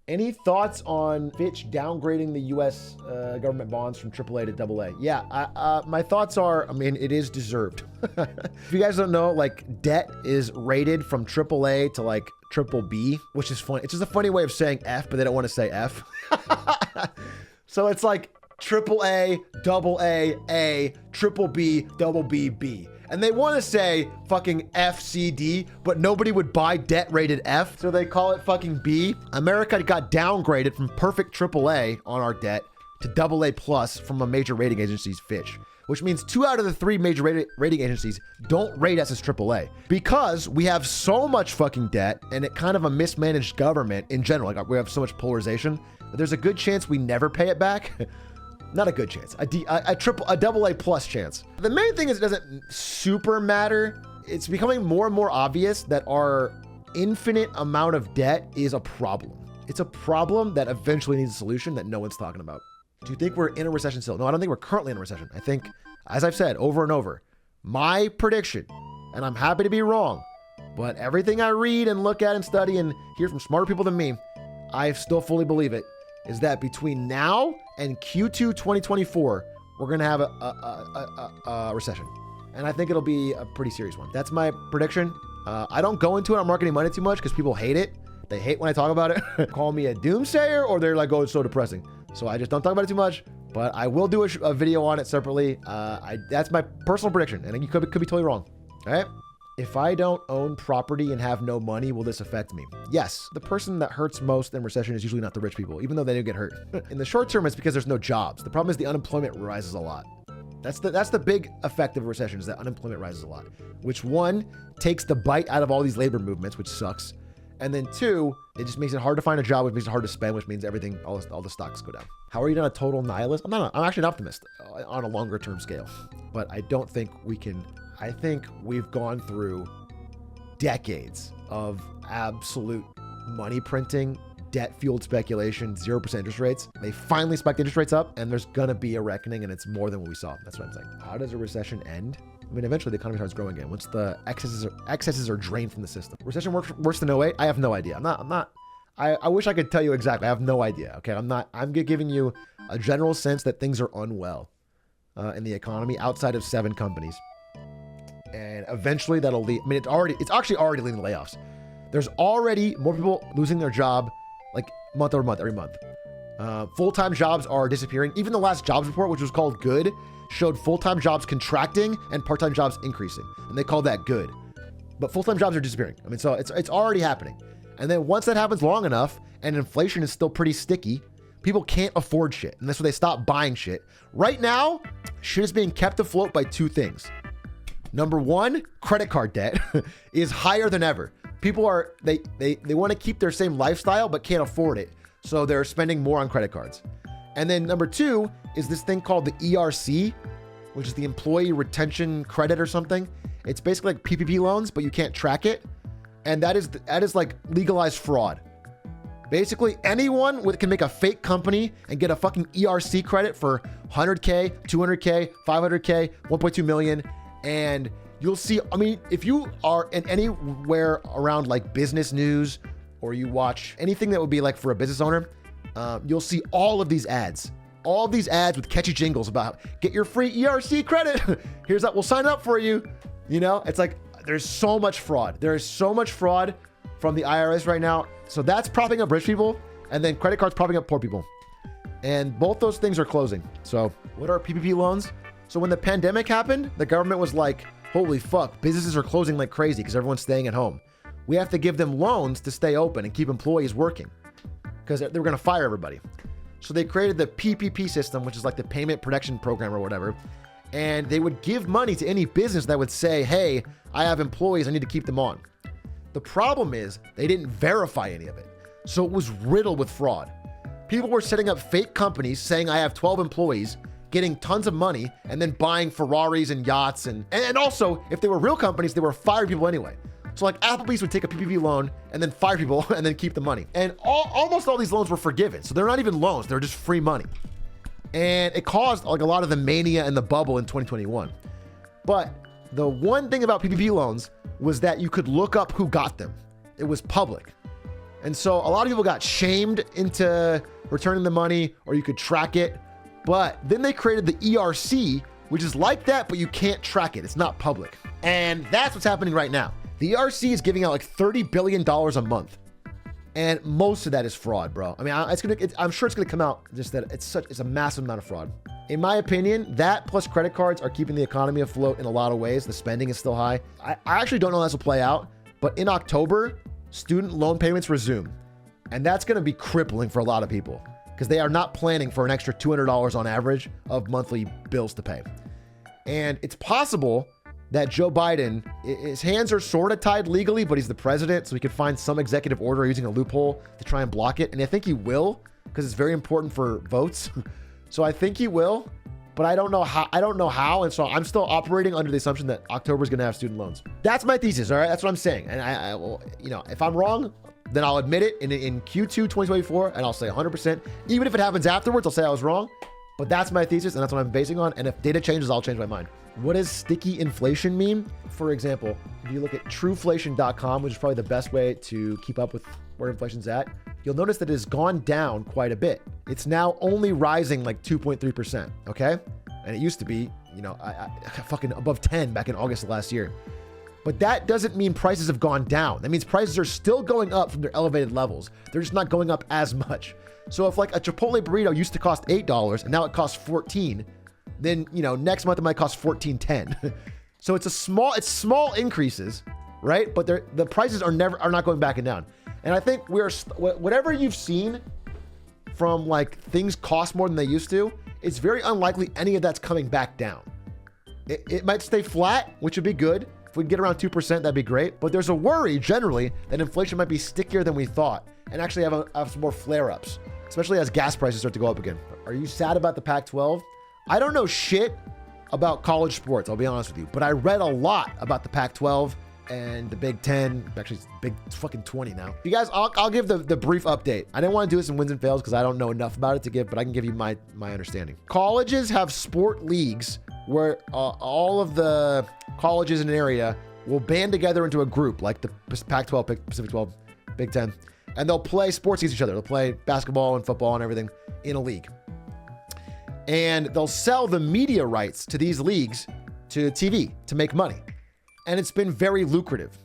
Any thoughts on Fitch downgrading the U.S. Government bonds from AAA to AA? Yeah, my thoughts are, I mean, it is deserved. If you guys don't know, like, debt is rated from AAA to like BBB, which is funny. It's just a funny way of saying F, but they don't want to say F. So it's like AAA, AA, A, BBB, BBB. And they want to say fucking FCD, but nobody would buy debt rated F, so they call it fucking B. America got downgraded from perfect AAA on our debt to AA plus from a major rating agency's Fitch, which means 2 out of the 3 major rating agencies don't rate us as AAA because we have so much fucking debt and it kind of a mismanaged government in general. Like we have so much polarization that there's a good chance we never pay it back. Not a good chance, a AA plus chance. The main thing is it doesn't super matter. It's becoming more and more obvious that our infinite amount of debt is a problem. It's a problem that eventually needs a solution that no one's talking about. Do you think we're in a recession still? No, I don't think we're currently in a recession. I think, as I've said over and over, my prediction, and I'm happy to be wrong, but everything I read and look at and study and hear from smarter people than me, I still fully believe it, is that between now and Q2 2024, we're going to have a recession. And I think it'll be a pretty serious one. That's my prediction. I don't go into it on marketing money too much because people hate it. They hate when I talk about it. Call me a doomsayer, or they're like, oh, it's so depressing. So I just don't talk about it too much, but I will do a video on it separately. That's my personal prediction, and you could be totally wrong. All right. If I don't own property and have no money, will this affect me? Yes. The person that hurts most in recession is usually not the rich people, even though they do get hurt. In the short term, it's because there's no jobs. The problem is the unemployment rises a lot. That's the big effect of a recession, is that unemployment rises a lot, which one, takes the bite out of all these labor movements, which sucks. And then 2, it just makes it hard to find a job, which makes it hard to spend, which means everything, all the stocks go down. How are you not a total nihilist? I'm actually an optimist on a longer term scale, but I don't think we can. I think we've gone through decades of absolute money printing, debt-fueled speculation, 0% interest rates. They finally spiked interest rates up, and there's gonna be a reckoning, and it's more than what we saw. That's what I'm saying. How does a recession end? I mean, eventually the economy starts growing again once the excesses are drained from the system. Recession worse than 08? I have no idea. I wish I could tell you exactly. I have no idea. Okay, I'm giving you a general sense that things are unwell in the economy outside of 7 companies. And eventually that'll lead. I mean, it's actually already leading to layoffs. There's already more people losing their job, like month over month, every month. Full-time jobs are disappearing. Even the last jobs report, which was called good, showed full-time jobs contracting and part-time jobs increasing. And they called that good. But full-time jobs are disappearing. I mean, so it's already happening. And then once that happens long enough, and inflation is still pretty sticky, people can't afford shit. And that's why they stop buying shit. Right now, shit is being kept afloat by 2 things. Number 1, credit card debt is higher than ever. People are, they want to keep their same lifestyle, but can't afford it. So they're spending more on credit cards. And then number 2 is this thing called the ERC, which is the Employee Retention Credit or something. It's basically like PPP loans, but you can't track it. And that is like legalized fraud. Basically, anyone can make a fake company and get a fucking ERC credit for 100K, 200K, 500K, 1.2 million. And you'll see, I mean, if you are in anywhere around like business news, or you watch anything that would be like for a business owner, you'll see all of these ads with catchy jingles about get your free ERC credit. Here's that, we'll sign up for you. You know, it's like, there's so much fraud. There is so much fraud from the IRS right now. So that's propping up rich people, and then credit cards propping up poor people. And both those things are closing. So what are PPP loans? So when the pandemic happened, the government was like, holy fuck, businesses are closing like crazy because everyone's staying at home. We have to give them loans to stay open and keep employees working because they were going to fire everybody. So they created the PPP system, which is like the Payment Protection Program or whatever. And they would give money to any business that would say, hey, I have employees, I need to keep them on. The problem is they didn't verify any of it. So it was riddled with fraud. People were setting up fake companies saying I have 12 employees, getting tons of money, and then buying Ferraris and yachts. And also, if they were real companies, they were firing people anyway. So like Applebee's would take a PPP loan and then fire people and then keep the money. And almost all these loans were forgiven. So they're not even loans, they're just free money. And it caused like a lot of the mania and the bubble in 2021. But the one thing about PPP loans was that you could look up who got them. It was public. And so a lot of people got shamed into returning the money, or you could track it. But then they created the ERC, which is like that, but you can't track it. It's not public. And that's what's happening right now. The ERC is giving out like $30 billion a month. And most of that is fraud, bro. I mean, I'm sure it's gonna come out just that it's a massive amount of fraud. In my opinion, that plus credit cards are keeping the economy afloat in a lot of ways. The spending is still high. I actually don't know how this will play out, but in October, student loan payments resume. And that's gonna be crippling for a lot of people because they are not planning for an extra $200 on average of monthly bills to pay. And it's possible that Joe Biden, his hands are sort of tied legally, but he's the president, so he could find some executive order using a loophole to try and block it. And I think he will, because it's very important for votes. So I think he will, but I don't know how. And so I'm still operating under the assumption that October is going to have student loans. That's my thesis. All right. That's what I'm saying. And I will, if I'm wrong, then I'll admit it in Q2 2024, and I'll say 100%. Even if it happens afterwards, I'll say I was wrong. But that's my thesis, and that's what I'm basing on. And if data changes, I'll change my mind. What does sticky inflation mean? For example, if you look at trueflation.com, which is probably the best way to keep up with where inflation's at, you'll notice that it has gone down quite a bit. It's now only rising like 2.3%, okay? And it used to be, fucking above 10 back in August of last year. But that doesn't mean prices have gone down. That means prices are still going up from their elevated levels. They're just not going up as much. So if like a Chipotle burrito used to cost $8 and now it costs $14, then, next month it might cost $14.10. So it's small increases, right? But the prices are not going back and down. And I think whatever you've seen from like things cost more than they used to, it's very unlikely any of that's coming back down. It might stay flat, which would be good. If we get around 2%, that'd be great. But there's a worry generally that inflation might be stickier than we thought and actually have some more flare-ups, especially as gas prices start to go up again. Are you sad about the Pac-12? I don't know shit about college sports, I'll be honest with you, but I read a lot about the Pac-12 and the Big 10, actually it's Big fucking 20 now. You guys, I'll give the brief update. I didn't want to do this in wins and fails because I don't know enough about it to give, but I can give you my understanding. Colleges have sport leagues where all of the colleges in an area will band together into a group like the Pac-12, Pacific 12, Big 10, and they'll play sports against each other. They'll play basketball and football and everything in a league. And they'll sell the media rights to these leagues to TV to make money. And it's been very lucrative.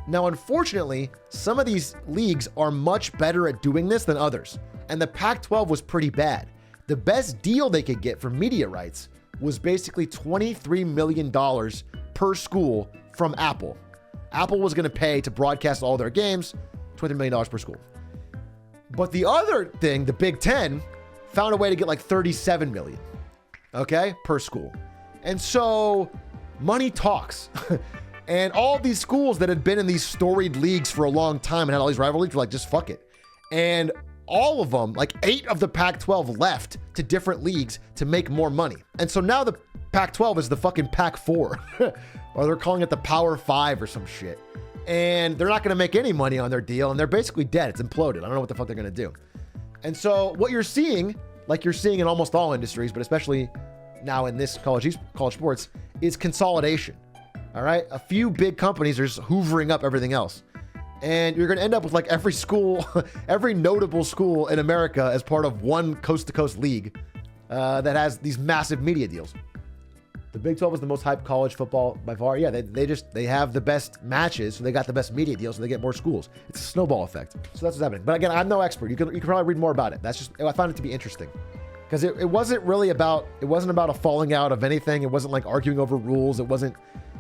Now, unfortunately, some of these leagues are much better at doing this than others. And the Pac-12 was pretty bad. The best deal they could get for media rights was basically $23 million per school from Apple. Apple was going to pay to broadcast all their games, $23 million per school. But the other thing, the Big 10, found a way to get like 37 million, okay, per school. And so money talks. And all these schools that had been in these storied leagues for a long time and had all these rivalries were like, just fuck it. And all of them, like 8 of the Pac-12 left to different leagues to make more money. And so now the Pac-12 is the fucking Pac-4, or they're calling it the Power 5 or some shit. And they're not going to make any money on their deal. And they're basically dead. It's imploded. I don't know what the fuck they're going to do. And so what you're seeing, like you're seeing in almost all industries, but especially now in this college sports, is consolidation. All right. A few big companies are just hoovering up everything else. And you're going to end up with like every school, every notable school in America as part of one coast to coast league that has these massive media deals. The Big 12 is the most hyped college football by far. Yeah, they have the best matches, so they got the best media deals, so they get more schools. It's a snowball effect. So that's what's happening. But again, I'm no expert. You can probably read more about it. I found it to be interesting because it wasn't about a falling out of anything. It wasn't like arguing over rules. It wasn't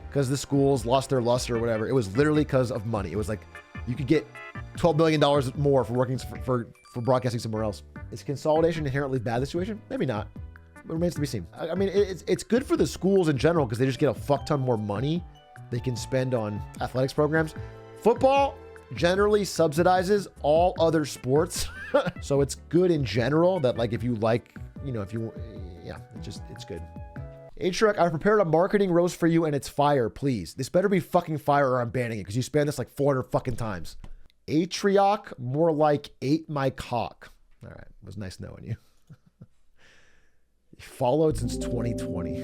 because the schools lost their luster or whatever. It was literally because of money. It was like you could get $12 million more for working for broadcasting somewhere else. Is consolidation inherently bad situation? Maybe not. It remains to be seen. I mean, it's good for the schools in general because they just get a fuck ton more money they can spend on athletics programs. Football generally subsidizes all other sports. So it's good in general that like, if you like, it's good. H-Truck, I prepared a marketing roast for you and it's fire, please. This better be fucking fire or I'm banning it because you spanned this like 400 fucking times. Atrioc, more like ate my cock. All right. It was nice knowing you. Followed since 2020.